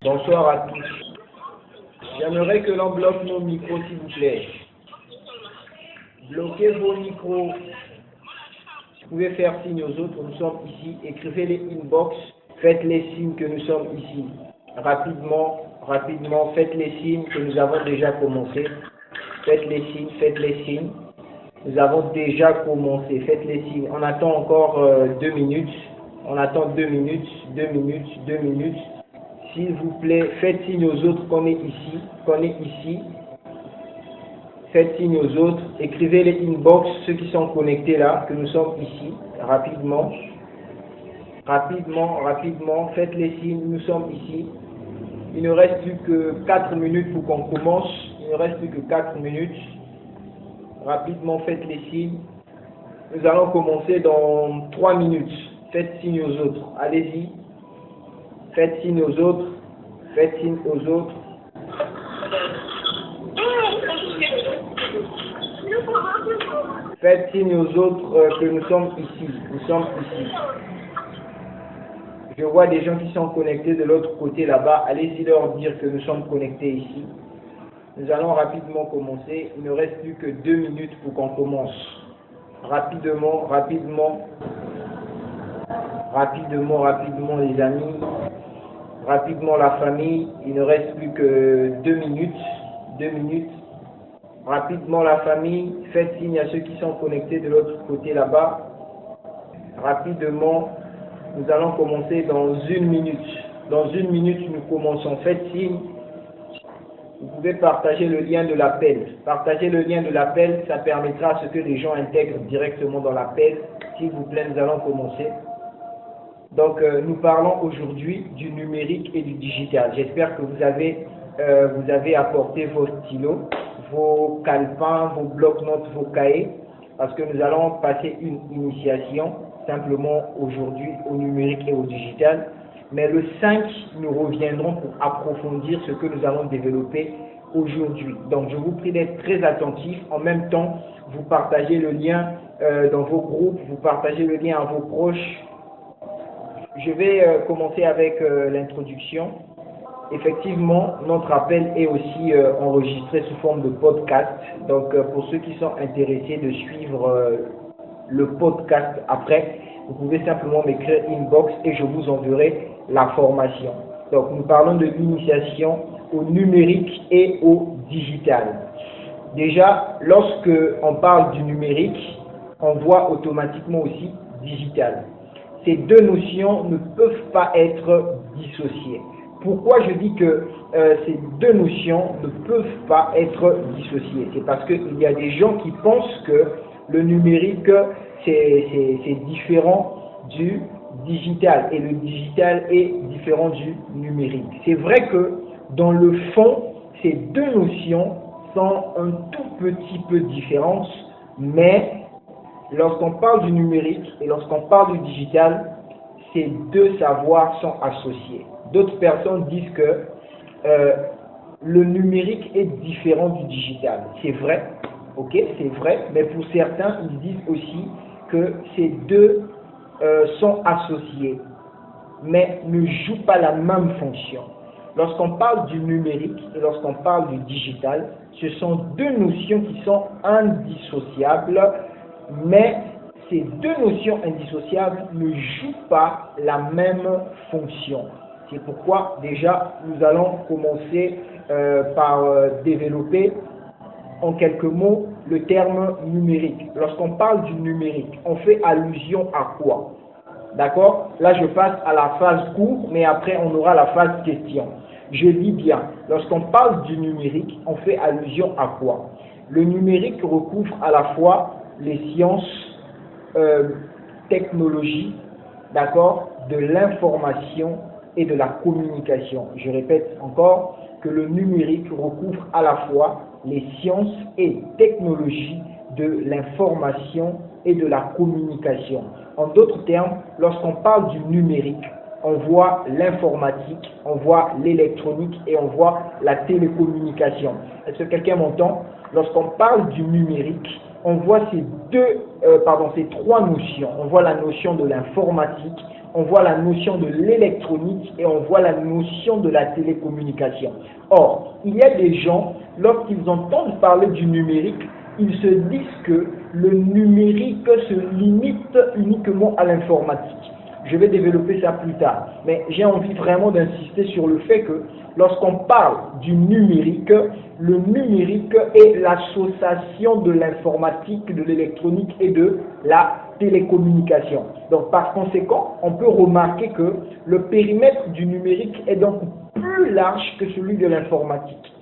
Bonsoir à tous. J'aimerais que l'on bloque nos micros, s'il vous plaît. Bloquez vos micros. Vous pouvez faire signe aux autres, nous sommes ici. Écrivez les inbox, faites les signes que nous sommes ici. Rapidement, faites les signes que nous avons déjà commencé. Faites les signes. Nous avons déjà commencé. Faites les signes. On attend encore 2 minutes. On attend 2 minutes. S'il vous plaît, faites signe aux autres qu'on est ici. Faites signe aux autres. Écrivez les inbox, ceux qui sont connectés là, que nous sommes ici. Rapidement. Faites les signes, nous sommes ici. Il ne reste plus que 4 minutes pour qu'on commence. Rapidement, faites les signes. Nous allons commencer dans 3 minutes. Faites signe aux autres. Allez-y. Faites signe aux autres. Faites signe aux autres. Faites signe aux autres que nous sommes ici. Je vois des gens qui sont connectés de l'autre côté là-bas. Allez-y leur dire que nous sommes connectés ici. Nous allons rapidement commencer. Il ne reste plus que 2 minutes pour qu'on commence. Rapidement les amis. Rapidement la famille. Il ne reste plus que 2 minutes. Rapidement la famille. Faites signe à ceux qui sont connectés de l'autre côté là-bas. Rapidement. Nous allons commencer dans 1 minute. Dans 1 minute, nous commençons. Faites signe. Vous pouvez partager le lien de l'appel. Ça permettra à ce que les gens intègrent directement dans l'appel. S'il vous plaît, nous allons commencer. Donc, nous parlons aujourd'hui du numérique et du digital. J'espère que vous avez apporté vos stylos, vos calepins, vos blocs-notes, vos cahiers, parce que nous allons passer une initiation simplement aujourd'hui au numérique et au digital. Mais le 5, nous reviendrons pour approfondir ce que nous allons développer aujourd'hui. Donc, je vous prie d'être très attentifs. En même temps, vous partagez le lien dans vos groupes, vous partagez le lien à vos proches. Je vais commencer avec l'introduction. Effectivement, notre appel est aussi enregistré sous forme de podcast. Donc, pour ceux qui sont intéressés de suivre le podcast après, vous pouvez simplement m'écrire inbox et je vous enverrai la formation. Donc, nous parlons de l'initiation au numérique et au digital. Déjà, lorsque on parle du numérique, on voit automatiquement aussi digital. Ces deux notions ne peuvent pas être dissociées. Pourquoi je dis que ces deux notions ne peuvent pas être dissociées? C'est parce qu'il y a des gens qui pensent que le numérique, c'est différent du digital et le digital est différent du numérique. C'est vrai que dans le fond, ces deux notions sont un tout petit peu différentes, mais lorsqu'on parle du numérique et lorsqu'on parle du digital, ces deux savoirs sont associés. D'autres personnes disent que le numérique est différent du digital. C'est vrai, ok, c'est vrai, mais pour certains, ils disent aussi que ces deux sont associés, mais ne jouent pas la même fonction. Lorsqu'on parle du numérique et lorsqu'on parle du digital, ce sont deux notions qui sont indissociables, mais ces deux notions indissociables ne jouent pas la même fonction. C'est pourquoi déjà nous allons commencer par développer en quelques mots le terme numérique. Lorsqu'on parle du numérique, on fait allusion à quoi? D'accord? Là je passe à la phase cours, mais après on aura la phase question. Je dis bien, lorsqu'on parle du numérique, on fait allusion à quoi? Le numérique recouvre à la fois les sciences, technologie, d'accord, de l'information et de la communication. Je répète encore que le numérique recouvre à la fois les sciences et technologies de l'information et de la communication. En d'autres termes, lorsqu'on parle du numérique, on voit l'informatique, on voit l'électronique et on voit la télécommunication. Est-ce que quelqu'un m'entend? Lorsqu'on parle du numérique, on voit ces trois notions. On voit la notion de l'informatique, on voit la notion de l'électronique et on voit la notion de la télécommunication. Or, il y a des gens, lorsqu'ils entendent parler du numérique, ils se disent que le numérique se limite uniquement à l'informatique. Je vais développer ça plus tard, mais j'ai envie vraiment d'insister sur le fait que lorsqu'on parle du numérique, le numérique est l'association de l'informatique, de l'électronique et de la télécommunication. Donc par conséquent, on peut remarquer que le périmètre du numérique est donc plus large que celui de l'informatique.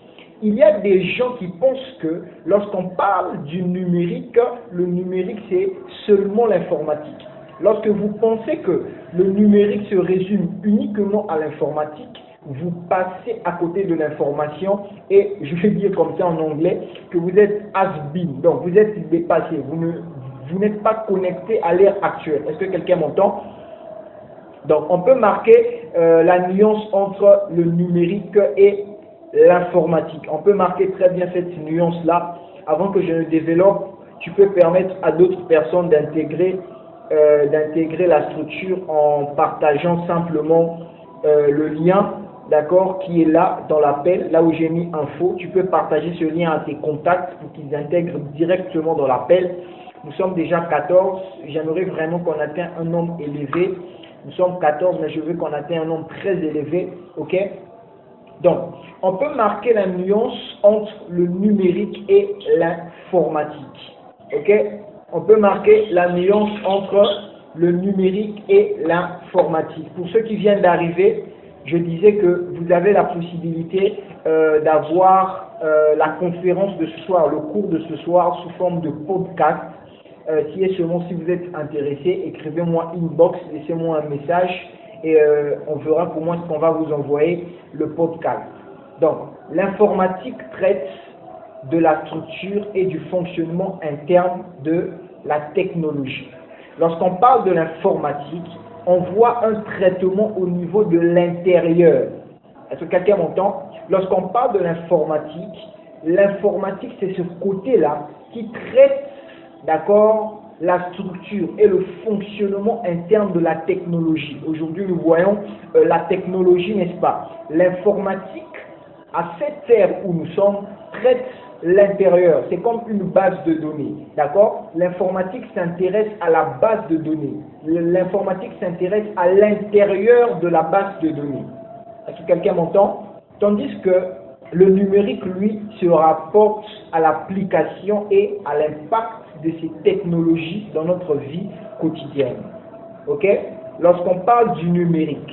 Il y a des gens qui pensent que lorsqu'on parle du numérique, le numérique c'est seulement l'informatique. Lorsque vous pensez que le numérique se résume uniquement à l'informatique, vous passez à côté de l'information et je vais dire comme ça en anglais que vous êtes has-been, donc vous êtes dépassé, vous n'êtes pas connecté à l'ère actuelle. Est-ce que quelqu'un m'entend? Donc on peut marquer la nuance entre le numérique et l'informatique. On peut marquer très bien cette nuance-là. Avant que je ne développe, tu peux permettre à d'autres personnes d'intégrer la structure en partageant simplement le lien, d'accord, qui est là dans l'appel, là où j'ai mis info. Tu peux partager ce lien à tes contacts pour qu'ils intègrent directement dans l'appel. Nous sommes déjà 14, j'aimerais vraiment qu'on atteigne un nombre élevé. Nous sommes 14, mais je veux qu'on atteigne un nombre très élevé, ok? Donc, on peut marquer la nuance entre le numérique et l'informatique, ok? On peut marquer la nuance entre le numérique et l'informatique. Pour ceux qui viennent d'arriver, je disais que vous avez la possibilité d'avoir la conférence de ce soir, le cours de ce soir sous forme de podcast. Si vous êtes intéressé, écrivez-moi inbox, laissez-moi un message et on verra comment est-ce qu'on va vous envoyer le podcast. Donc, l'informatique traite de la structure et du fonctionnement interne de la technologie. Lorsqu'on parle de l'informatique, on voit un traitement au niveau de l'intérieur. Est-ce que quelqu'un m'entend? Lorsqu'on parle de l'informatique c'est ce côté-là qui traite, d'accord, la structure et le fonctionnement interne de la technologie. Aujourd'hui, nous voyons la technologie, n'est-ce pas? L'informatique, à cette ère où nous sommes, traite l'intérieur. C'est comme une base de données, d'accord? L'informatique s'intéresse à la base de données. L'informatique s'intéresse à l'intérieur de la base de données. Est-ce que quelqu'un m'entend? Tandis que le numérique, lui, se rapporte à l'application et à l'impact de ces technologies dans notre vie quotidienne. Ok? Lorsqu'on parle du numérique,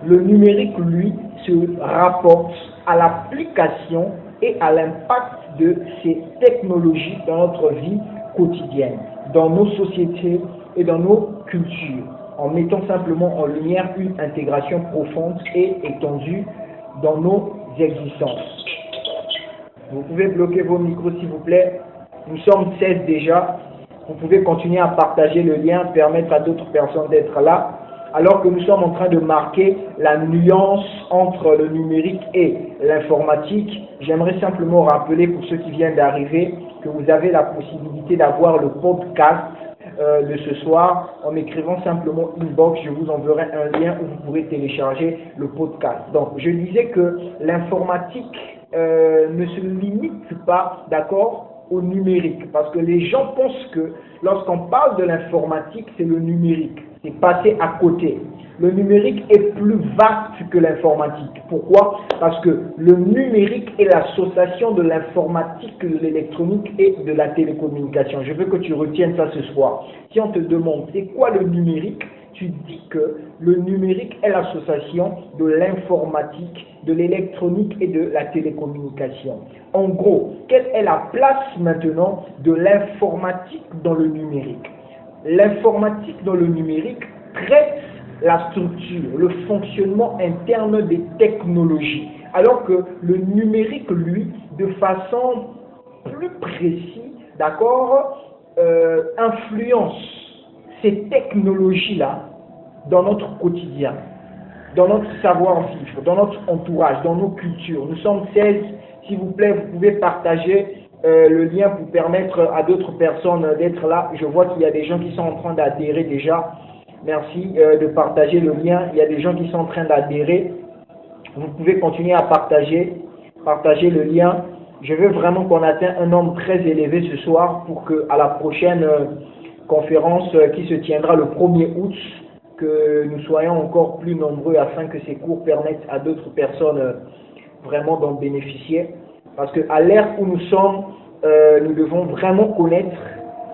le numérique, lui, se rapporte à l'application et à l'impact de ces technologies dans notre vie quotidienne, dans nos sociétés et dans nos cultures, en mettant simplement en lumière une intégration profonde et étendue dans nos existences. Vous pouvez bloquer vos micros s'il vous plaît. Nous sommes 16 déjà. Vous pouvez continuer à partager le lien, permettre à d'autres personnes d'être là. Alors que nous sommes en train de marquer la nuance entre le numérique et l'informatique, j'aimerais simplement rappeler pour ceux qui viennent d'arriver que vous avez la possibilité d'avoir le podcast de ce soir en m'écrivant simplement inbox. Je vous enverrai un lien où vous pourrez télécharger le podcast. Donc, je disais que l'informatique ne se limite pas, d'accord, au numérique, parce que les gens pensent que lorsqu'on parle de l'informatique, c'est le numérique, c'est passé à côté. Le numérique est plus vaste que l'informatique. Pourquoi? Parce que le numérique est l'association de l'informatique, de l'électronique et de la télécommunication. Je veux que tu retiennes ça ce soir. Si on te demande c'est quoi le numérique, tu dis que le numérique est l'association de l'informatique, de l'électronique et de la télécommunication. En gros, quelle est la place maintenant de l'informatique dans le numérique? L'informatique dans le numérique traite la structure, le fonctionnement interne des technologies, alors que le numérique, lui, de façon plus précise, d'accord, influence ces technologies-là dans notre quotidien, dans notre savoir-vivre, dans notre entourage, dans nos cultures. Nous sommes 16. s'il vous plaît, vous pouvez partager le lien pour permettre à d'autres personnes d'être là. Je vois qu'il y a des gens qui sont en train d'adhérer déjà. Merci de partager le lien. Il y a des gens qui sont en train d'adhérer. Vous pouvez continuer à partager le lien. Je veux vraiment qu'on atteigne un nombre très élevé ce soir pour qu'à la prochaine conférence qui se tiendra le 1er août, que nous soyons encore plus nombreux afin que ces cours permettent à d'autres personnes vraiment d'en bénéficier. Parce qu'à l'ère où nous sommes, nous devons vraiment connaître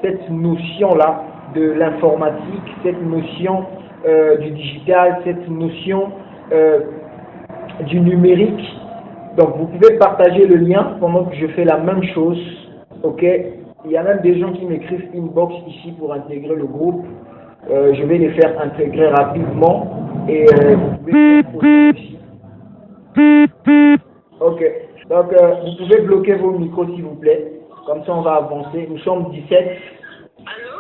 cette notion-là de l'informatique, cette notion du digital, cette notion du numérique. Donc vous pouvez partager le lien pendant que je fais la même chose. Ok, il y a même des gens qui m'écrivent inbox ici pour intégrer le groupe. Je vais les faire intégrer rapidement et vous pouvez faire aussi. Ok, donc vous pouvez bloquer vos micros s'il vous plaît. Comme ça on va avancer. Nous sommes 17. Allô?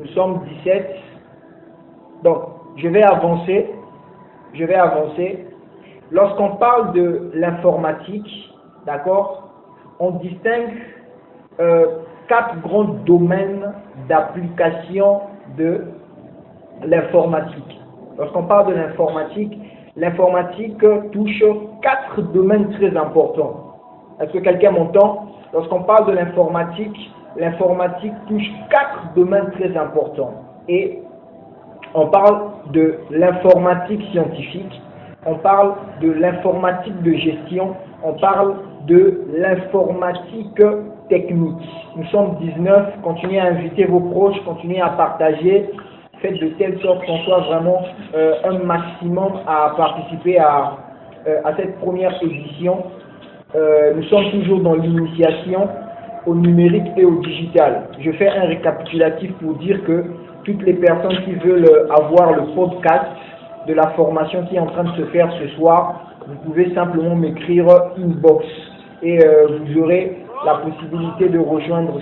Nous sommes 17. Donc je vais avancer. Lorsqu'on parle de l'informatique, d'accord, on distingue 4 grands domaines d'application de l'informatique. Lorsqu'on parle de l'informatique touche 4 domaines très importants. Est-ce que quelqu'un m'entend? Lorsqu'on parle de l'informatique touche 4 domaines très importants. Et on parle de l'informatique scientifique, on parle de l'informatique de gestion, on parle de l'informatique technique. Nous sommes 19, continuez à inviter vos proches, continuez à partager, faites de telle sorte qu'on soit vraiment un maximum à participer à cette première édition. Nous sommes toujours dans l'initiation au numérique et au digital. Je fais un récapitulatif pour dire que toutes les personnes qui veulent avoir le podcast de la formation qui est en train de se faire ce soir, vous pouvez simplement m'écrire inbox et vous aurez la possibilité de rejoindre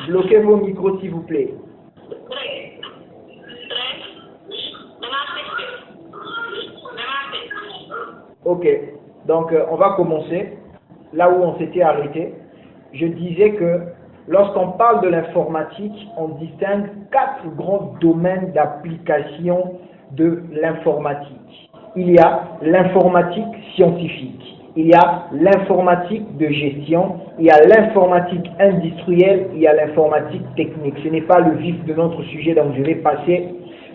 bloquez vos micros s'il vous plaît. Ok, donc on va commencer là où on s'était arrêté. Je disais que lorsqu'on parle de l'informatique, on distingue 4 grands domaines d'application de l'informatique. Il y a l'informatique scientifique, il y a l'informatique de gestion, il y a l'informatique industrielle, il y a l'informatique technique. Ce n'est pas le vif de notre sujet, donc je vais passer.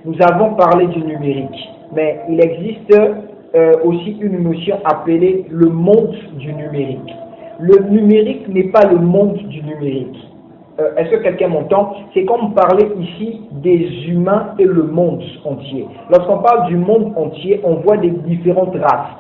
Nous avons parlé du numérique, mais il existe aussi une notion appelée le monde du numérique. Le numérique n'est pas le monde du numérique. Est-ce que quelqu'un m'entend? C'est comme parler ici des humains et le monde entier. Lorsqu'on parle du monde entier, on voit des différentes races.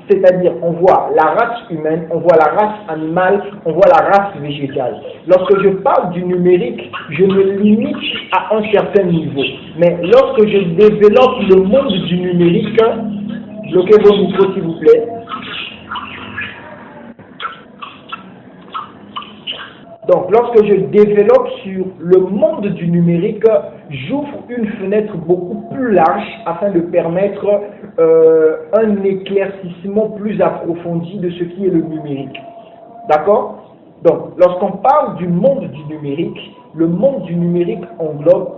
C'est-à-dire, on voit la race humaine, on voit la race animale, on voit la race végétale. Lorsque je parle du numérique, je me limite à un certain niveau. Mais lorsque je développe le monde du numérique, bloquez vos micros s'il vous plaît. Donc, lorsque je développe sur le monde du numérique, j'ouvre une fenêtre beaucoup plus large afin de permettre un éclaircissement plus approfondi de ce qui est le numérique. D'accord? Donc, lorsqu'on parle du monde du numérique, le monde du numérique englobe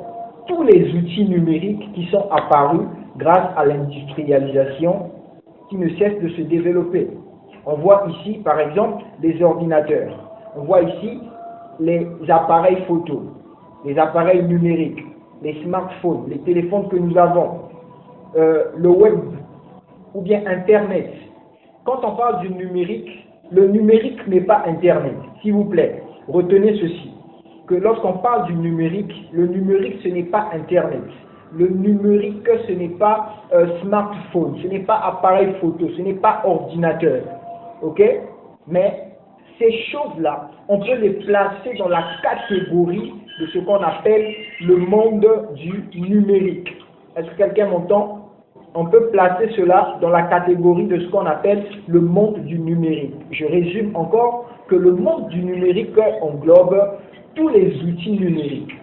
tous les outils numériques qui sont apparus grâce à l'industrialisation qui ne cesse de se développer. On voit ici, par exemple, les ordinateurs. On voit ici les appareils photo, les appareils numériques, les smartphones, les téléphones que nous avons, le web ou bien Internet. Quand on parle du numérique, le numérique n'est pas Internet. S'il vous plaît, retenez ceci, que lorsqu'on parle du numérique, le numérique ce n'est pas Internet. Le numérique ce n'est pas smartphone, ce n'est pas appareil photo, ce n'est pas ordinateur. Ok? Mais ces choses-là, on peut les placer dans la catégorie de ce qu'on appelle le monde du numérique. Est-ce que quelqu'un m'entend? On peut placer cela dans la catégorie de ce qu'on appelle le monde du numérique. Je résume encore que le monde du numérique englobe tous les outils numériques.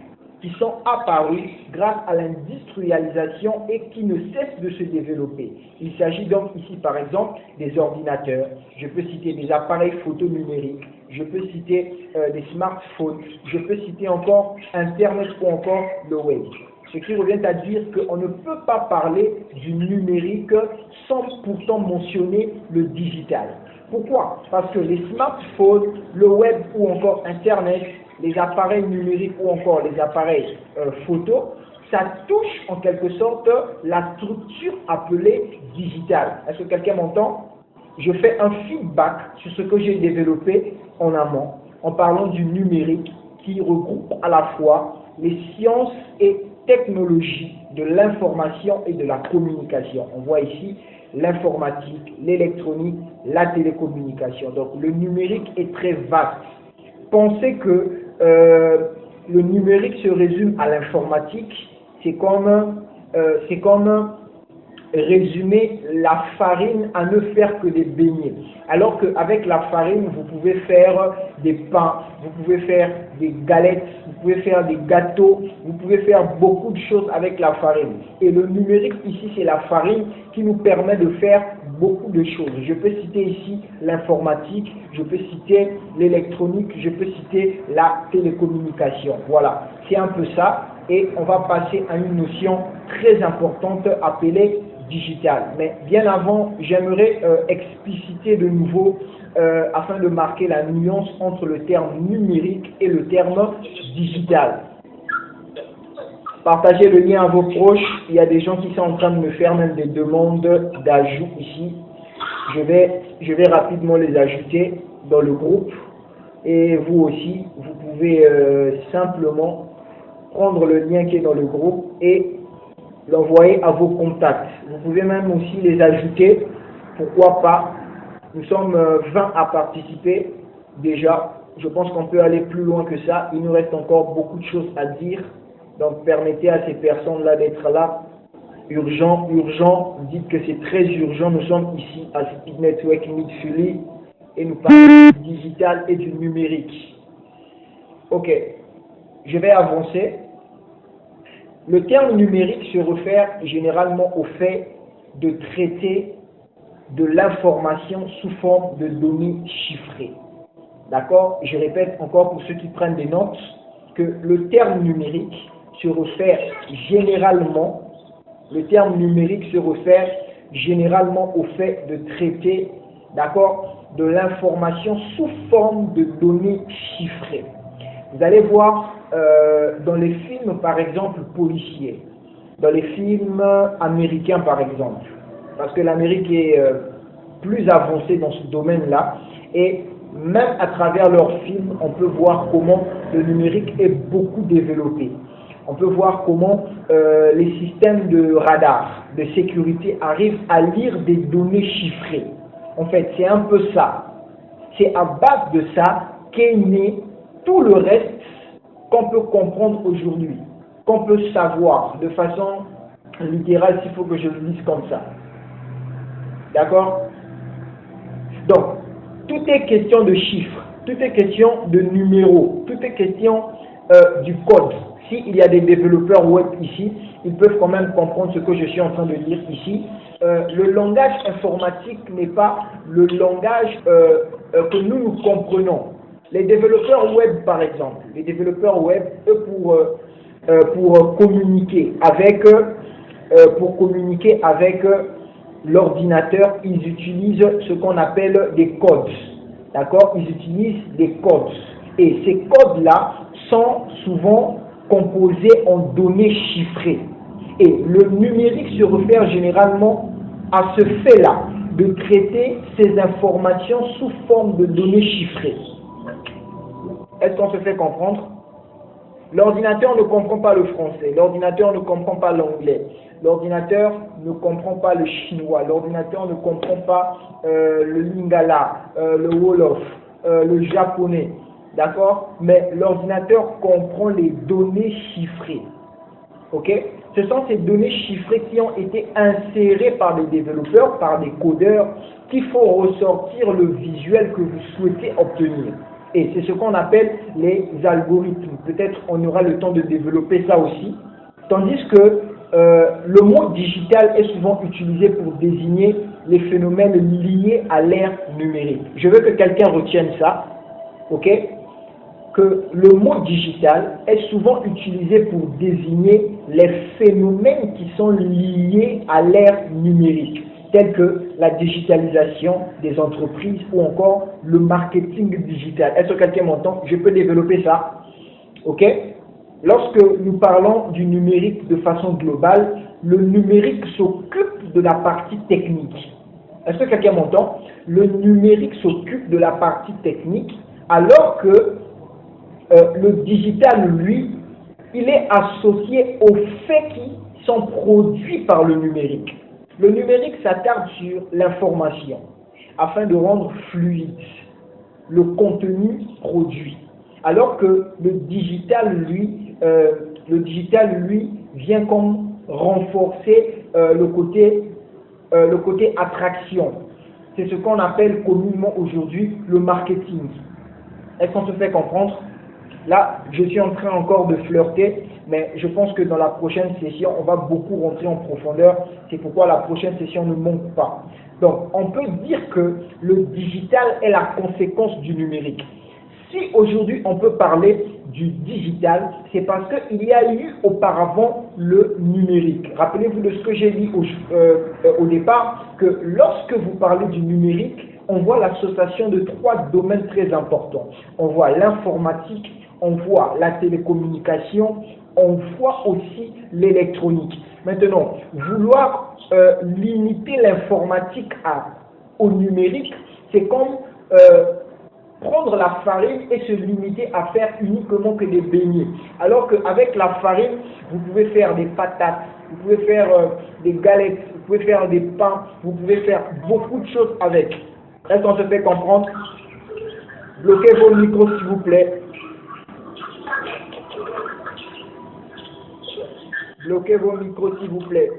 qui sont apparus grâce à l'industrialisation et qui ne cessent de se développer. Il s'agit donc ici par exemple des ordinateurs, je peux citer des appareils photo numériques, je peux citer des smartphones, je peux citer encore Internet ou encore le web. Ce qui revient à dire qu'on ne peut pas parler du numérique sans pourtant mentionner le digital. Pourquoi? Parce que les smartphones, le web ou encore Internet, les appareils numériques ou encore les appareils photo, ça touche en quelque sorte la structure appelée digitale. Est-ce que quelqu'un m'entend? Je fais un feedback sur ce que j'ai développé en amont en parlant du numérique qui regroupe à la fois les sciences et technologies de l'information et de la communication. On voit ici l'informatique, l'électronique, la télécommunication. Donc le numérique est très vaste. Pensez que le numérique se résume à l'informatique, c'est comme résumer la farine à ne faire que des beignets. Alors qu'avec la farine, vous pouvez faire des pains, vous pouvez faire des galettes, vous pouvez faire des gâteaux, vous pouvez faire beaucoup de choses avec la farine. Et le numérique ici, c'est la farine qui nous permet de faire beaucoup de choses. Je peux citer ici l'informatique, je peux citer l'électronique, je peux citer la télécommunication. Voilà, c'est un peu ça. Et on va passer à une notion très importante appelée digital. Mais bien avant, j'aimerais expliciter de nouveau afin de marquer la nuance entre le terme numérique et le terme digital. Partagez le lien à vos proches. Il y a des gens qui sont en train de me faire même des demandes d'ajout ici. Je vais rapidement les ajouter dans le groupe. Et vous aussi, vous pouvez simplement prendre le lien qui est dans le groupe et l'envoyer à vos contacts. Vous pouvez même aussi les ajouter, pourquoi pas. Nous sommes 20 à participer déjà. Je pense qu'on peut aller plus loin que ça. Il nous reste encore beaucoup de choses à dire. Donc permettez à ces personnes-là d'être là. Urgent, urgent. Dites que c'est très urgent. Nous sommes ici à Speed Network Midfield et nous parlons du digital et du numérique. Ok, je vais avancer. Le terme numérique se réfère généralement au fait de traiter de l'information sous forme de données chiffrées. D'accord? Je répète encore pour ceux qui prennent des notes que le terme numérique se réfère généralement, au fait de traiter, d'accord, de l'information sous forme de données chiffrées. Vous allez voir dans les films, par exemple, policiers, dans les films américains, par exemple, parce que l'Amérique est plus avancée dans ce domaine-là, et même à travers leurs films, on peut voir comment le numérique est beaucoup développé. On peut voir comment les systèmes de radar, de sécurité arrivent à lire des données chiffrées. En fait, c'est un peu ça. C'est à base de ça qu'est né tout le reste qu'on peut comprendre aujourd'hui, qu'on peut savoir de façon littérale, s'il faut que je le dise comme ça. D'accord? Donc, tout est question de chiffres, tout est question de numéros, tout est question du code. S'il y a des développeurs web ici, ils peuvent quand même comprendre ce que je suis en train de dire ici. Le langage informatique n'est pas le langage que nous comprenons. Les développeurs web, par exemple, eux, pour communiquer avec l'ordinateur, ils utilisent ce qu'on appelle des codes. D'accord? Ils utilisent des codes. Et ces codes-là sont souvent composés en données chiffrées. Et le numérique se réfère généralement à ce fait-là, de traiter ces informations sous forme de données chiffrées. Est-ce qu'on se fait comprendre? L'ordinateur ne comprend pas le français, l'ordinateur ne comprend pas l'anglais, l'ordinateur ne comprend pas le chinois, l'ordinateur ne comprend pas le lingala, le wolof, le japonais, d'accord? Mais l'ordinateur comprend les données chiffrées, ok? Ce sont ces données chiffrées qui ont été insérées par des développeurs, par des codeurs, qui font ressortir le visuel que vous souhaitez obtenir. Et c'est ce qu'on appelle les algorithmes. Peut-être on aura le temps de développer ça aussi. Tandis que le mot digital est souvent utilisé pour désigner les phénomènes liés à l'ère numérique. Je veux que quelqu'un retienne ça, ok? Que le mot digital est souvent utilisé pour désigner les phénomènes qui sont liés à l'ère numérique, tels que la digitalisation des entreprises ou encore le marketing digital. Est-ce que quelqu'un m'entend? Je peux développer ça, ok? Lorsque nous parlons du numérique de façon globale, le numérique s'occupe de la partie technique. Est-ce que quelqu'un m'entend? Le numérique s'occupe de la partie technique, alors que le digital, lui, il est associé aux faits qui sont produits par le numérique. Le numérique s'attarde sur l'information afin de rendre fluide le contenu produit, alors que le digital, lui, vient comme renforcer le côté attraction. C'est ce qu'on appelle communément aujourd'hui le marketing. Est-ce qu'on se fait comprendre? Là, je suis en train encore de flirter, mais je pense que dans la prochaine session, on va beaucoup rentrer en profondeur. C'est pourquoi la prochaine session ne manque pas. Donc, on peut dire que le digital est la conséquence du numérique. Si aujourd'hui on peut parler du digital, c'est parce qu'il y a eu auparavant le numérique. Rappelez-vous de ce que j'ai dit au départ, que lorsque vous parlez du numérique, on voit l'association de trois domaines très importants. On voit l'informatique, on voit la télécommunication, on voit aussi l'électronique. Maintenant, vouloir limiter l'informatique au numérique, c'est comme prendre la farine et se limiter à faire uniquement que des beignets. Alors qu'avec la farine, vous pouvez faire des patates, vous pouvez faire des galettes, vous pouvez faire des pains, vous pouvez faire beaucoup de choses avec. Est-ce qu'on se fait comprendre? Bloquez vos micros s'il vous plaît. Bloquez vos micros s'il vous plaît.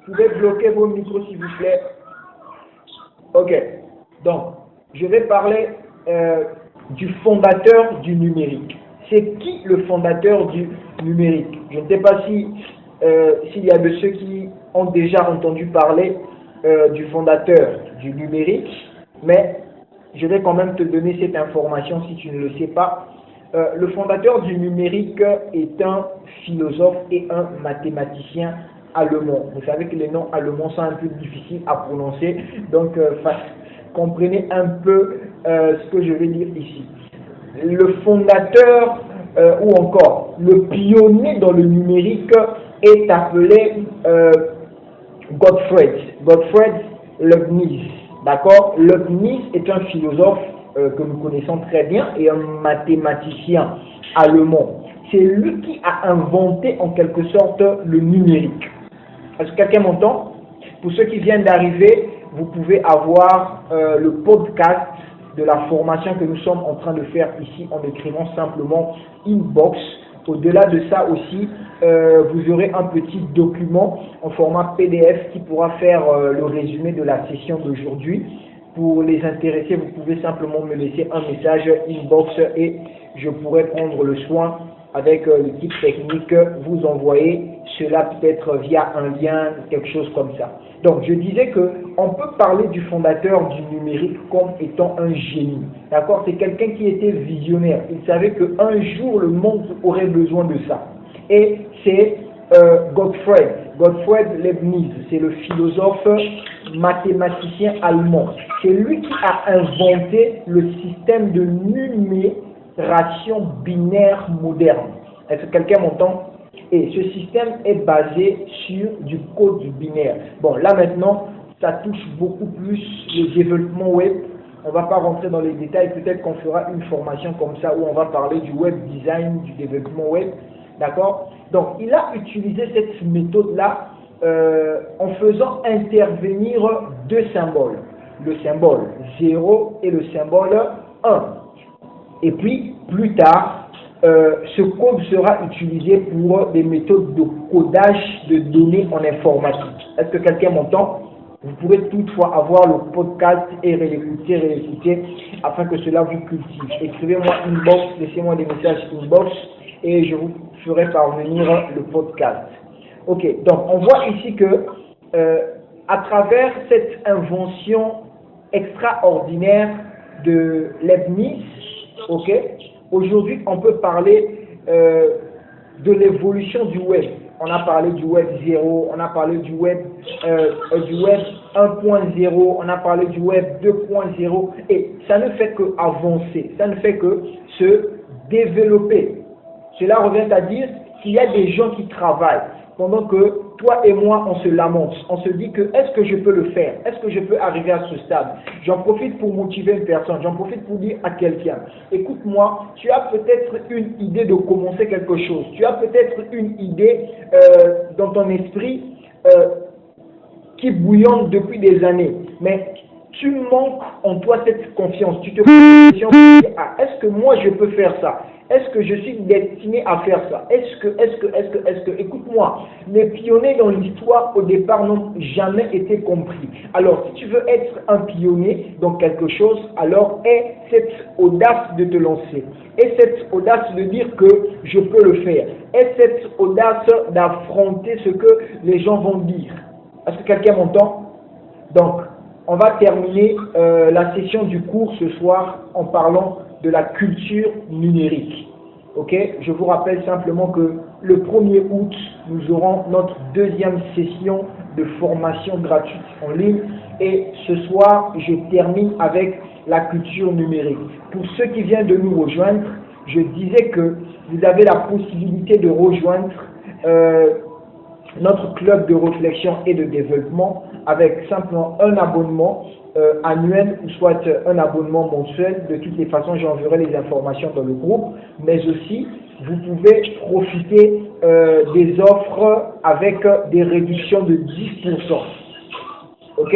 Vous pouvez bloquer vos micros s'il vous plaît. Ok. Donc, je vais parler du fondateur du numérique. C'est qui le fondateur du numérique? Je ne sais pas s'il y a de ceux qui ont déjà entendu parler du fondateur du numérique, mais je vais quand même te donner cette information si tu ne le sais pas. Le fondateur du numérique est un philosophe et un mathématicien allemand. Vous savez que les noms allemands sont un peu difficiles à prononcer, donc comprenez un peu ce que je vais dire ici. Le fondateur ou encore le pionnier dans le numérique est appelé Gottfried Leibniz. D'accord? Leibniz est un philosophe que nous connaissons très bien et un mathématicien allemand. C'est lui qui a inventé en quelque sorte le numérique. Est-ce que quelqu'un m'entend? Pour ceux qui viennent d'arriver, vous pouvez avoir le podcast de la formation que nous sommes en train de faire ici en écrivant simplement inbox. Au-delà de ça aussi, vous aurez un petit document en format PDF qui pourra faire le résumé de la session d'aujourd'hui. Pour les intéressés, vous pouvez simplement me laisser un message inbox et je pourrai prendre le soin avec l'équipe technique, vous envoyer cela peut-être via un lien, quelque chose comme ça. Donc, je disais qu'on peut parler du fondateur du numérique comme étant un génie. D'accord? C'est quelqu'un qui était visionnaire. Il savait qu'un jour, le monde aurait besoin de ça. Et c'est Gottfried Leibniz. C'est le philosophe mathématicien allemand. C'est lui qui a inventé le système de numération binaire moderne. Est-ce que quelqu'un m'entend? Et ce système est basé sur du code binaire. Bon, là maintenant, ça touche beaucoup plus le développement web. On ne va pas rentrer dans les détails. Peut-être qu'on fera une formation comme ça où on va parler du web design, du développement web. D'accord? Donc, il a utilisé cette méthode-là en faisant intervenir deux symboles. Le symbole 0 et le symbole 1. Et puis, plus tard, ce code sera utilisé pour des méthodes de codage de données en informatique. Est-ce que quelqu'un m'entend? Vous pourrez toutefois avoir le podcast et réécouter, afin que cela vous cultive. Écrivez-moi inbox, laissez-moi des messages inbox et je vous ferai parvenir le podcast. Ok, donc on voit ici que à travers cette invention extraordinaire de Leibniz, ok, aujourd'hui on peut parler de l'évolution du web. On a parlé du web 0, on a parlé du web 1.0, on a parlé du web 2.0 et ça ne fait que avancer, ça ne fait que se développer. Cela revient à dire qu'il y a des gens qui travaillent pendant que toi et moi on se lamente, on se dit que est-ce que je peux le faire, est-ce que je peux arriver à ce stade. J'en profite pour motiver une personne, j'en profite pour dire à quelqu'un, écoute-moi, tu as peut-être une idée de commencer quelque chose, tu as peut-être une idée dans ton esprit qui bouillonne depuis des années, mais tu manques en toi cette confiance, tu te poses la question, est-ce que moi je peux faire ça? Est-ce que je suis destiné à faire ça? Est-ce que, écoute-moi, les pionniers dans l'histoire au départ n'ont jamais été compris. Alors, si tu veux être un pionnier dans quelque chose, alors aie cette audace de te lancer. Aie cette audace de dire que je peux le faire. Aie cette audace d'affronter ce que les gens vont dire. Est-ce que quelqu'un m'entend? Donc, on va terminer la session du cours ce soir en parlant de la culture numérique. Ok, je vous rappelle simplement que le 1er août, nous aurons notre deuxième session de formation gratuite en ligne et ce soir, je termine avec la culture numérique. Pour ceux qui viennent de nous rejoindre, je disais que vous avez la possibilité de rejoindre notre club de réflexion et de développement avec simplement un abonnement annuel ou soit un abonnement mensuel. De toutes les façons, j'enverrai les informations dans le groupe, mais aussi vous pouvez profiter des offres avec des réductions de 10%. Ok?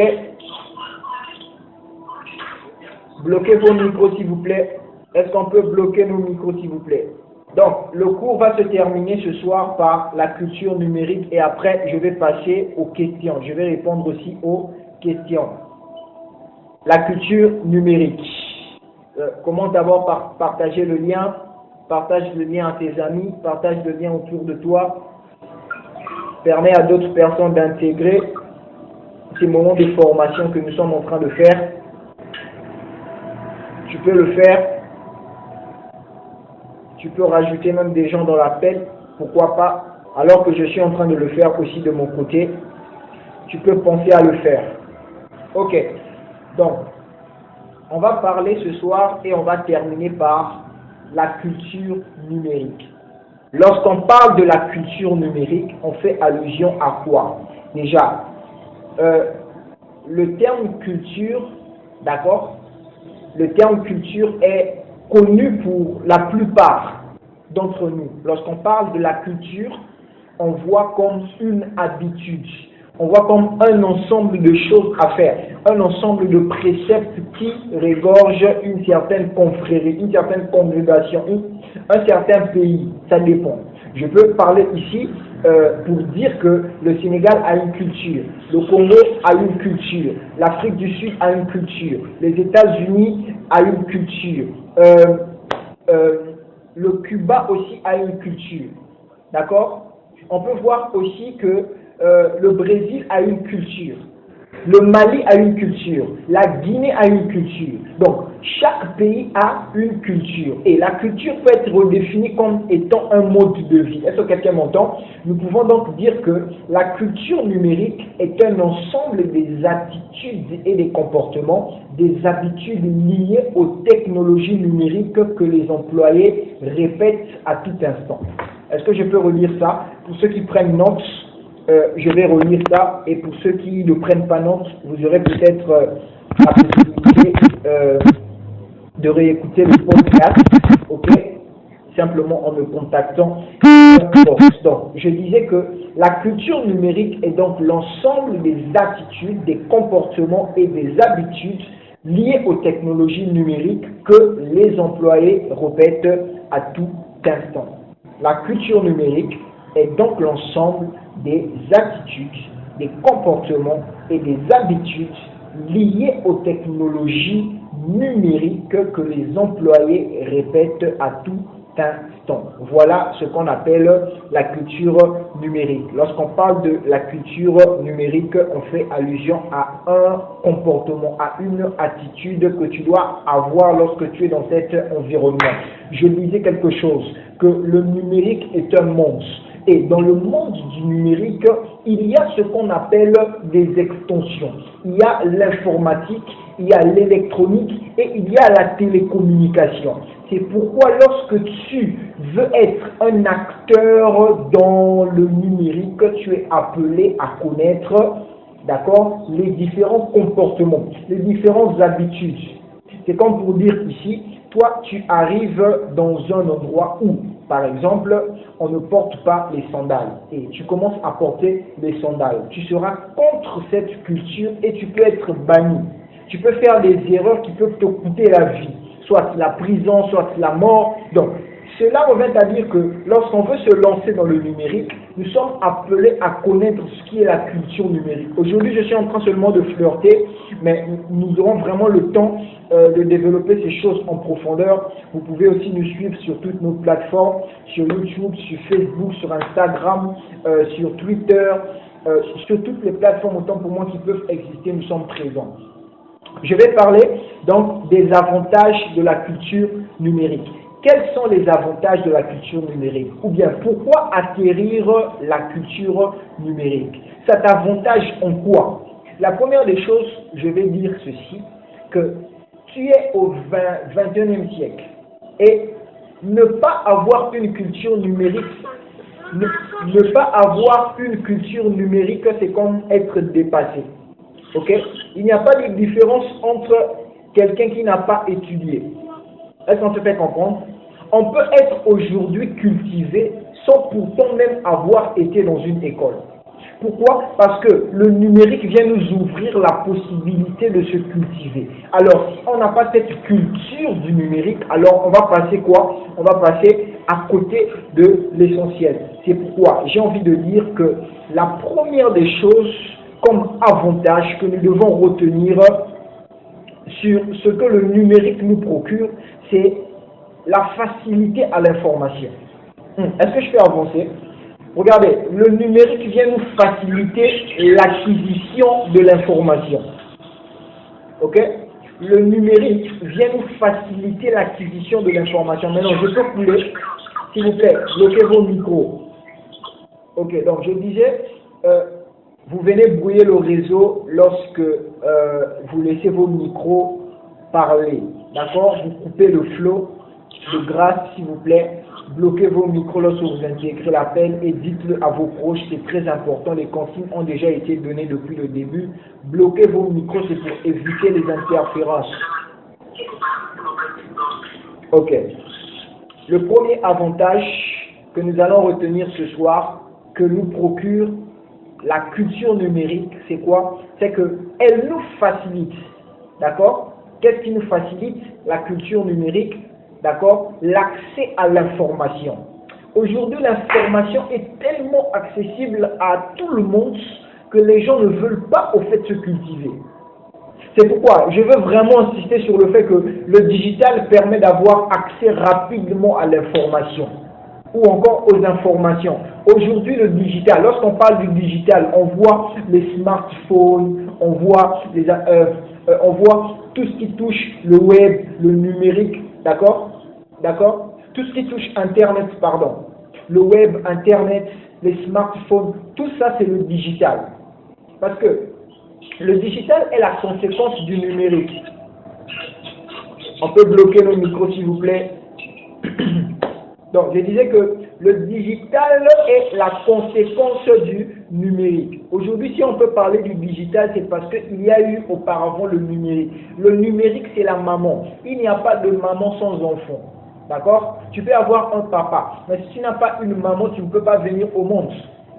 Bloquez vos micros s'il vous plaît. Est-ce qu'on peut bloquer nos micros s'il vous plaît? Donc, le cours va se terminer ce soir par la culture numérique et après, je vais passer aux questions. Je vais répondre aussi aux questions. La culture numérique. Comment d'abord partager le lien? Partage le lien à tes amis, partage le lien autour de toi. Permet à d'autres personnes d'intégrer ces moments de formation que nous sommes en train de faire. Tu peux le faire. Tu peux rajouter même des gens dans l'appel, pourquoi pas, alors que je suis en train de le faire aussi de mon côté. Tu peux penser à le faire. Ok, donc, on va parler ce soir et on va terminer par la culture numérique. Lorsqu'on parle de la culture numérique, on fait allusion à quoi? Déjà, le terme culture, d'accord? Le terme culture est connu pour la plupart d'entre nous. Lorsqu'on parle de la culture, on voit comme une habitude, on voit comme un ensemble de choses à faire, un ensemble de préceptes qui regorgent une certaine confrérie, une certaine congrégation, un certain pays, ça dépend. Je peux parler ici pour dire que le Sénégal a une culture, le Congo a une culture, l'Afrique du Sud a une culture, les États-Unis a une culture, le Cuba aussi a une culture, d'accord? On peut voir aussi que le Brésil a une culture, le Mali a une culture, la Guinée a une culture. Donc, chaque pays a une culture. Et la culture peut être redéfinie comme étant un mode de vie. Est-ce que quelqu'un m'entend? Nous pouvons donc dire que la culture numérique est un ensemble des attitudes et des comportements, des habitudes liées aux technologies numériques que les employés répètent à tout instant. Est-ce que je peux relire ça? Pour ceux qui prennent note, je vais relire ça, et pour ceux qui ne prennent pas note, vous aurez peut-être la possibilité de réécouter le podcast, ok? Simplement en me contactant. Donc, je disais que la culture numérique est donc l'ensemble des attitudes, des comportements et des habitudes liées aux technologies numériques que les employés répètent à tout instant. La culture numérique est donc l'ensemble des attitudes, des comportements et des habitudes liées aux technologies numériques que les employés répètent à tout instant. Voilà ce qu'on appelle la culture numérique. Lorsqu'on parle de la culture numérique, on fait allusion à un comportement, à une attitude que tu dois avoir lorsque tu es dans cet environnement. Je disais quelque chose, que le numérique est un monde. Et dans le monde du numérique, il y a ce qu'on appelle des extensions. Il y a l'informatique, il y a l'électronique et il y a la télécommunication. C'est pourquoi lorsque tu veux être un acteur dans le numérique, tu es appelé à connaître, d'accord, les différents comportements, les différentes habitudes. C'est comme pour dire ici, toi tu arrives dans un endroit où, par exemple, on ne porte pas les sandales et tu commences à porter les sandales. Tu seras contre cette culture et tu peux être banni. Tu peux faire des erreurs qui peuvent te coûter la vie, soit la prison, soit la mort. Donc, cela revient à dire que lorsqu'on veut se lancer dans le numérique, nous sommes appelés à connaître ce qui est la culture numérique. Aujourd'hui, je suis en train seulement de flirter, mais nous aurons vraiment le temps de développer ces choses en profondeur. Vous pouvez aussi nous suivre sur toutes nos plateformes, sur YouTube, sur Facebook, sur Instagram, sur Twitter, sur toutes les plateformes autant pour moi qui peuvent exister, nous sommes présents. Je vais parler donc des avantages de la culture numérique. Quels sont les avantages de la culture numérique? Ou bien pourquoi acquérir la culture numérique? Cet avantage en quoi? La première des choses, je vais dire ceci, que tu es au 21e siècle et ne pas avoir une culture numérique, ne pas avoir une culture numérique, c'est comme être dépassé. Ok? Il n'y a pas de différence entre quelqu'un qui n'a pas étudié. Est-ce qu'on se fait comprendre? On peut être aujourd'hui cultivé sans pourtant même avoir été dans une école. Pourquoi? Parce que le numérique vient nous ouvrir la possibilité de se cultiver. Alors, si on n'a pas cette culture du numérique, alors on va passer quoi? On va passer à côté de l'essentiel. C'est pourquoi j'ai envie de dire que la première des choses comme avantage que nous devons retenir sur ce que le numérique nous procure, c'est la facilité à l'information. Est-ce que je peux avancer? Regardez, le numérique vient nous faciliter l'acquisition de l'information. Ok? Le numérique vient nous faciliter l'acquisition de l'information. Maintenant, je peux couler, s'il vous plaît, bloquez vos micros. Ok, donc je disais, vous venez brouiller le réseau lorsque vous laissez vos micros parler. D'accord? Vous coupez le flow. De grâce, s'il vous plaît, bloquez vos micros lorsque vous intégrez l'appel et dites-le à vos proches, c'est très important. Les consignes ont déjà été données depuis le début. Bloquez vos micros, c'est pour éviter les interférences. Ok. Le premier avantage que nous allons retenir ce soir, que nous procure la culture numérique, c'est quoi? C'est qu'elle nous facilite. D'accord? Qu'est-ce qui nous facilite? La culture numérique. D'accord? L'accès à l'information. Aujourd'hui, l'information est tellement accessible à tout le monde que les gens ne veulent pas au fait se cultiver. C'est pourquoi je veux vraiment insister sur le fait que le digital permet d'avoir accès rapidement à l'information ou encore aux informations. Aujourd'hui, le digital, lorsqu'on parle du digital, on voit les smartphones, on voit tout ce qui touche le web, le numérique. D'accord? D'accord? Tout ce qui touche Internet, pardon. Le web, Internet, les smartphones, tout ça c'est le digital. Parce que le digital est la conséquence du numérique. On peut bloquer nos micros s'il vous plaît. Donc je disais que le digital est la conséquence du numérique. Aujourd'hui, si on peut parler du digital, c'est parce qu'il y a eu auparavant le numérique. Le numérique, c'est la maman. Il n'y a pas de maman sans enfant. D'accord? Tu peux avoir un papa, mais si tu n'as pas une maman, tu ne peux pas venir au monde.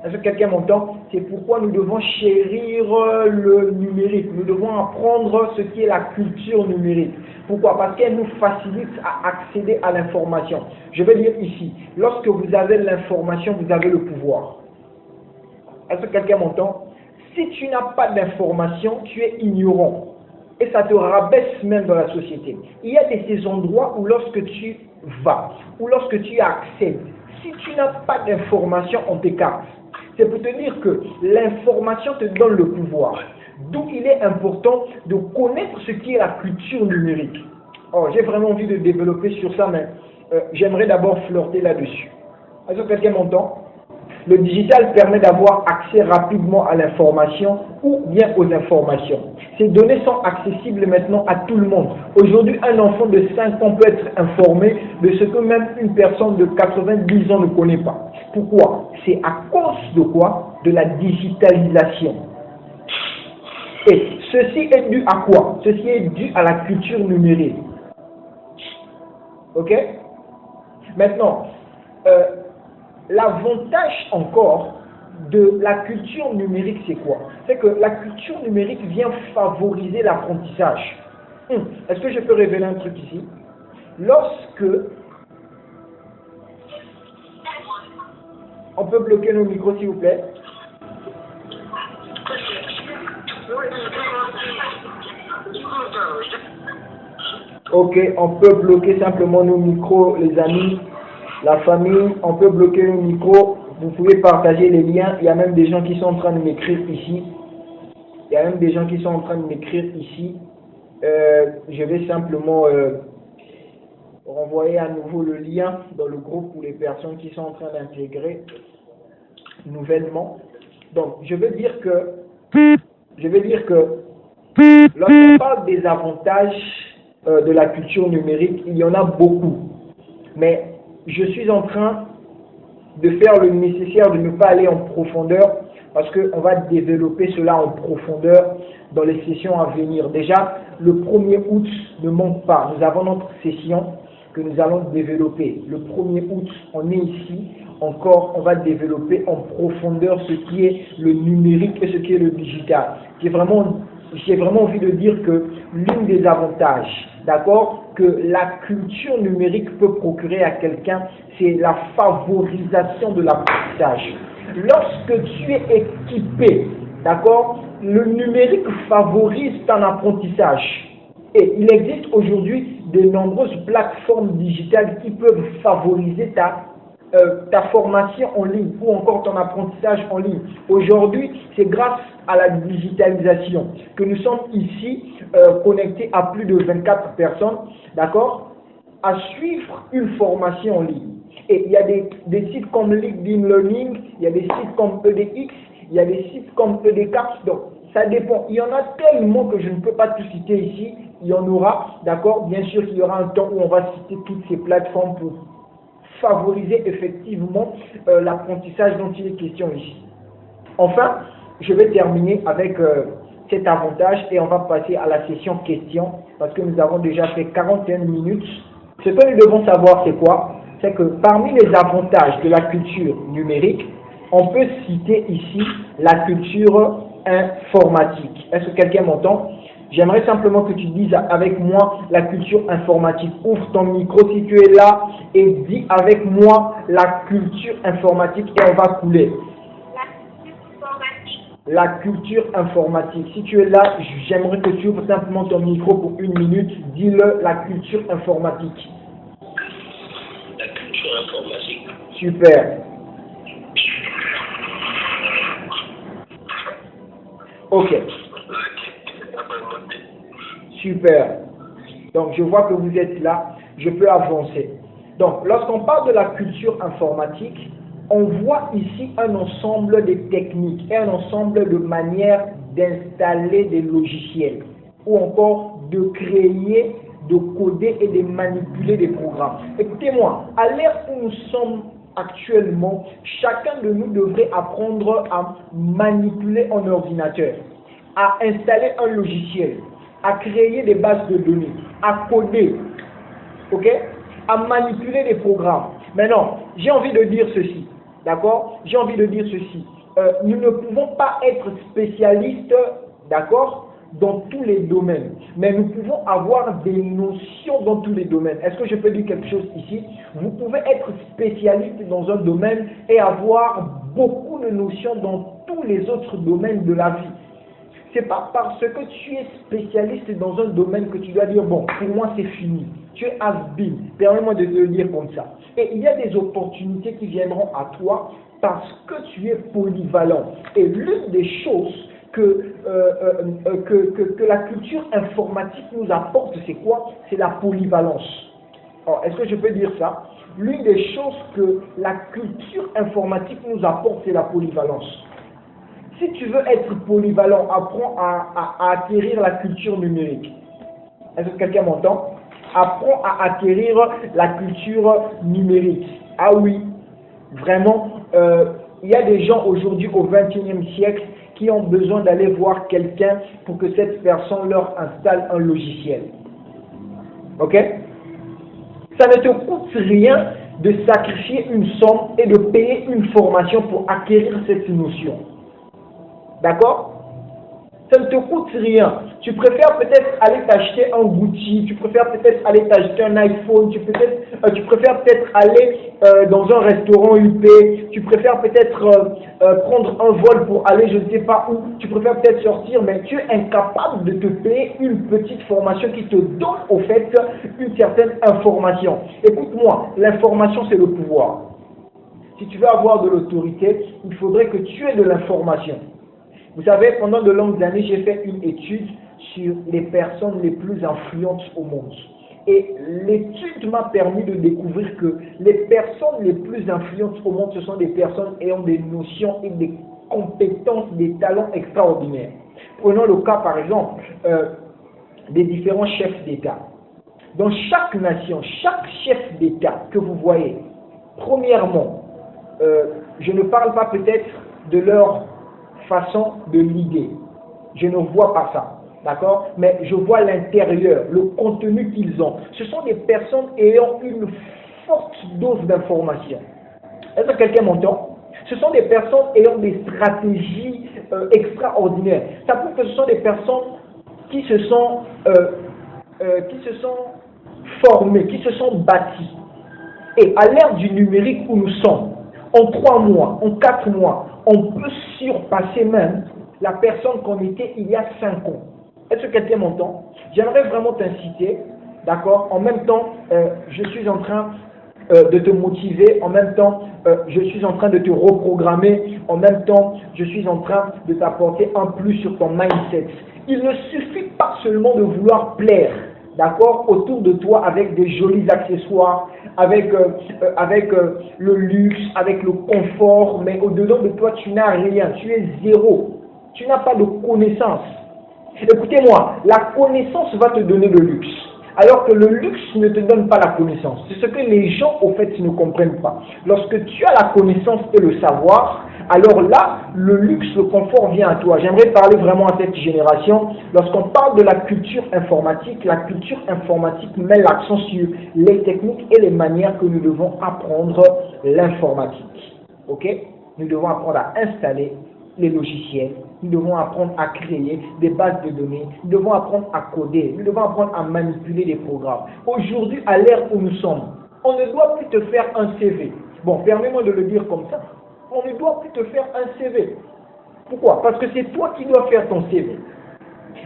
Est-ce que quelqu'un m'entend? C'est pourquoi nous devons chérir le numérique. Nous devons apprendre ce qui est la culture numérique. Pourquoi? Parce qu'elle nous facilite à accéder à l'information. Je vais dire ici, lorsque vous avez l'information, vous avez le pouvoir. Est-ce que quelqu'un m'entend? Si tu n'as pas d'information, tu es ignorant. Et ça te rabaisse même dans la société. Il y a ces endroits où lorsque tu vas, ou lorsque tu accèdes, si tu n'as pas d'information, on t'écarte. C'est pour te dire que l'information te donne le pouvoir. D'où il est important de connaître ce qui est la culture numérique. Oh, j'ai vraiment envie de développer sur ça, mais j'aimerais d'abord flirter là-dessus. Est-ce que quelqu'un m'entend? Le digital permet d'avoir accès rapidement à l'information ou bien aux informations. Ces données sont accessibles maintenant à tout le monde. Aujourd'hui, un enfant de 5 ans peut être informé de ce que même une personne de 90 ans ne connaît pas. Pourquoi? C'est à cause de quoi? De la digitalisation. Et ceci est dû à quoi? Ceci est dû à la culture numérique. Ok? Maintenant, l'avantage encore de la culture numérique, c'est quoi? C'est que la culture numérique vient favoriser l'apprentissage. Est-ce que je peux révéler un truc ici? Lorsque on peut bloquer nos micros, s'il vous plaît. Ok, on peut bloquer simplement nos micros, les amis, la famille, on peut bloquer nos micros. Vous pouvez partager les liens. Il y a même des gens qui sont en train de m'écrire ici. Je vais simplement renvoyer à nouveau le lien dans le groupe pour les personnes qui sont en train d'intégrer nouvellement. Donc, je veux dire que lorsqu'on parle des avantages de la culture numérique, il y en a beaucoup. Mais je suis en train de faire le nécessaire de ne pas aller en profondeur parce qu'on va développer cela en profondeur dans les sessions à venir. Déjà, le 1er août ne manque pas. Nous avons notre session que nous allons développer. Le 1er août, on est ici. Encore, on va développer en profondeur ce qui est le numérique et ce qui est le digital. J'ai vraiment envie de dire que l'une des avantages, d'accord, que la culture numérique peut procurer à quelqu'un, c'est la favorisation de l'apprentissage. Lorsque tu es équipé, d'accord, le numérique favorise ton apprentissage. Et il existe aujourd'hui de nombreuses plateformes digitales qui peuvent favoriser ta formation en ligne ou encore ton apprentissage en ligne. Aujourd'hui, c'est grâce à la digitalisation que nous sommes ici connectés à plus de 24 personnes, d'accord, à suivre une formation en ligne. Et il y a des sites comme LinkedIn Learning, il y a des sites comme EDX, il y a des sites comme EDK, donc ça dépend. Il y en a tellement que je ne peux pas tout citer ici, il y en aura, d'accord, bien sûr qu'il y aura un temps où on va citer toutes ces plateformes pour favoriser effectivement l'apprentissage dont il est question ici. Enfin, je vais terminer avec cet avantage et on va passer à la session questions parce que nous avons déjà fait 41 minutes. Ce que nous devons savoir, c'est quoi? C'est que parmi les avantages de la culture numérique, on peut citer ici la culture informatique. Est-ce que quelqu'un m'entend? J'aimerais simplement que tu dises avec moi la culture informatique. Ouvre ton micro si tu es là et dis avec moi la culture informatique et on va couler. La culture informatique. Si tu es là, j'aimerais que tu ouvres simplement ton micro pour 1 minute. Dis-le, la culture informatique. La culture informatique. Super. Ok. Super. Donc, je vois que vous êtes là. Je peux avancer. Donc, lorsqu'on parle de la culture informatique, on voit ici un ensemble de techniques et un ensemble de manières d'installer des logiciels ou encore de créer, de coder et de manipuler des programmes. Écoutez-moi, à l'ère où nous sommes actuellement, chacun de nous devrait apprendre à manipuler un ordinateur, à installer un logiciel, à créer des bases de données, à coder, ok, à manipuler des programmes. Maintenant, j'ai envie de dire ceci, d'accord? J'ai envie de dire ceci. Nous ne pouvons pas être spécialistes, d'accord, dans tous les domaines, mais nous pouvons avoir des notions dans tous les domaines. Est-ce que je peux dire quelque chose ici? Vous pouvez être spécialiste dans un domaine et avoir beaucoup de notions dans tous les autres domaines de la vie. C'est pas parce que tu es spécialiste dans un domaine que tu dois dire, bon, pour moi c'est fini. Tu es has-been. Permets-moi de te le dire comme ça. Et il y a des opportunités qui viendront à toi parce que tu es polyvalent. Et l'une des choses que la culture informatique nous apporte, c'est quoi? C'est la polyvalence. Alors, est-ce que je peux dire ça? L'une des choses que la culture informatique nous apporte, c'est la polyvalence. Si tu veux être polyvalent, apprends à acquérir la culture numérique. Est-ce que quelqu'un m'entend? Apprends à acquérir la culture numérique. Ah oui, vraiment, il y a des gens aujourd'hui au XXIe siècle qui ont besoin d'aller voir quelqu'un pour que cette personne leur installe un logiciel. Ok? Ça ne te coûte rien de sacrifier une somme et de payer une formation pour acquérir cette notion. D'accord? Ça ne te coûte rien. Tu préfères peut-être aller t'acheter un Gucci, tu préfères peut-être aller t'acheter un iPhone, tu préfères peut-être aller dans un restaurant UP, tu préfères peut-être prendre un vol pour aller je ne sais pas où, tu préfères peut-être sortir, mais tu es incapable de te payer une petite formation qui te donne au fait une certaine information. Écoute-moi, l'information c'est le pouvoir. Si tu veux avoir de l'autorité, il faudrait que tu aies de l'information. Vous savez, pendant de longues années, j'ai fait une étude sur les personnes les plus influentes au monde. Et l'étude m'a permis de découvrir que les personnes les plus influentes au monde, ce sont des personnes ayant des notions et des compétences, des talents extraordinaires. Prenons le cas, par exemple, des différents chefs d'État. Dans chaque nation, chaque chef d'État que vous voyez, premièrement, je ne parle pas peut-être de leur façon de l'idée. Je ne vois pas ça, d'accord? Mais je vois l'intérieur, le contenu qu'ils ont. Ce sont des personnes ayant une forte dose d'information. Est-ce que quelqu'un m'entend? Ce sont des personnes ayant des stratégies extraordinaires. Ça prouve que ce sont des personnes qui se sont formées, qui se sont bâties. Et à l'ère du numérique où nous sommes, en 3 mois, en 4 mois, on peut surpasser même la personne qu'on était il y a 5 ans. Est-ce que quelqu'un m'entend? J'aimerais vraiment t'inciter, d'accord? En même temps, je suis en train de te motiver, en même temps, je suis en train de te reprogrammer, en même temps, je suis en train de t'apporter un plus sur ton mindset. Il ne suffit pas seulement de vouloir plaire, d'accord, autour de toi avec des jolis accessoires, avec le luxe, avec le confort, mais au-dedans de toi, tu n'as rien, tu es zéro, tu n'as pas de connaissance. Écoutez-moi, la connaissance va te donner le luxe, alors que le luxe ne te donne pas la connaissance. C'est ce que les gens, au fait, ne comprennent pas. Lorsque tu as la connaissance et le savoir, alors là, le luxe, le confort vient à toi. J'aimerais parler vraiment à cette génération. Lorsqu'on parle de la culture informatique met l'accent sur les techniques et les manières que nous devons apprendre l'informatique. Ok? Nous devons apprendre à installer les logiciels, nous devons apprendre à créer des bases de données, nous devons apprendre à coder, nous devons apprendre à manipuler des programmes. Aujourd'hui, à l'ère où nous sommes, on ne doit plus te faire un CV. Bon, permets-moi de le dire comme ça. On ne doit plus te faire un CV. Pourquoi? Parce que c'est toi qui dois faire ton CV.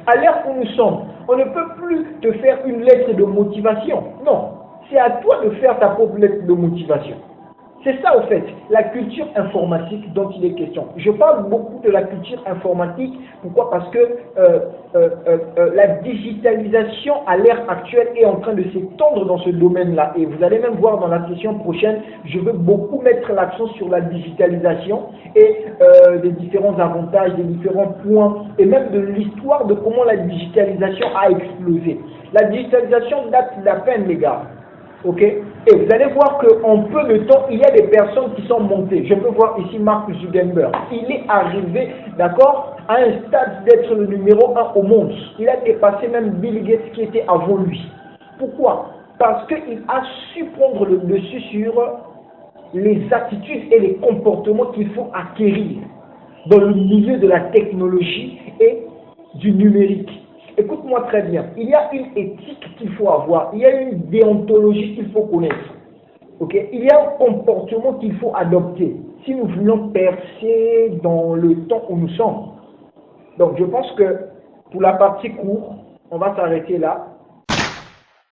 À l'ère où nous sommes, on ne peut plus te faire une lettre de motivation. Non, c'est à toi de faire ta propre lettre de motivation. C'est ça, au fait, la culture informatique dont il est question. Je parle beaucoup de la culture informatique. Pourquoi? Parce que la digitalisation à l'ère actuelle est en train de s'étendre dans ce domaine-là. Et vous allez même voir dans la session prochaine, je veux beaucoup mettre l'accent sur la digitalisation et des différents avantages, des différents points, et même de l'histoire de comment la digitalisation a explosé. La digitalisation date d'à peine, les gars. Ok? Et vous allez voir qu'en peu de temps, il y a des personnes qui sont montées. Je peux voir ici Mark Zuckerberg. Il est arrivé, d'accord, à un stade d'être le numéro 1 au monde. Il a dépassé même Bill Gates qui était avant lui. Pourquoi? Parce qu'il a su prendre le dessus sur les attitudes et les comportements qu'il faut acquérir dans le milieu de la technologie et du numérique. Écoute-moi très bien, il y a une éthique qu'il faut avoir, il y a une déontologie qu'il faut connaître, okay? Il y a un comportement qu'il faut adopter. si nous voulons percer dans le temps où nous sommes. Donc je pense que pour la partie cours, on va s'arrêter là.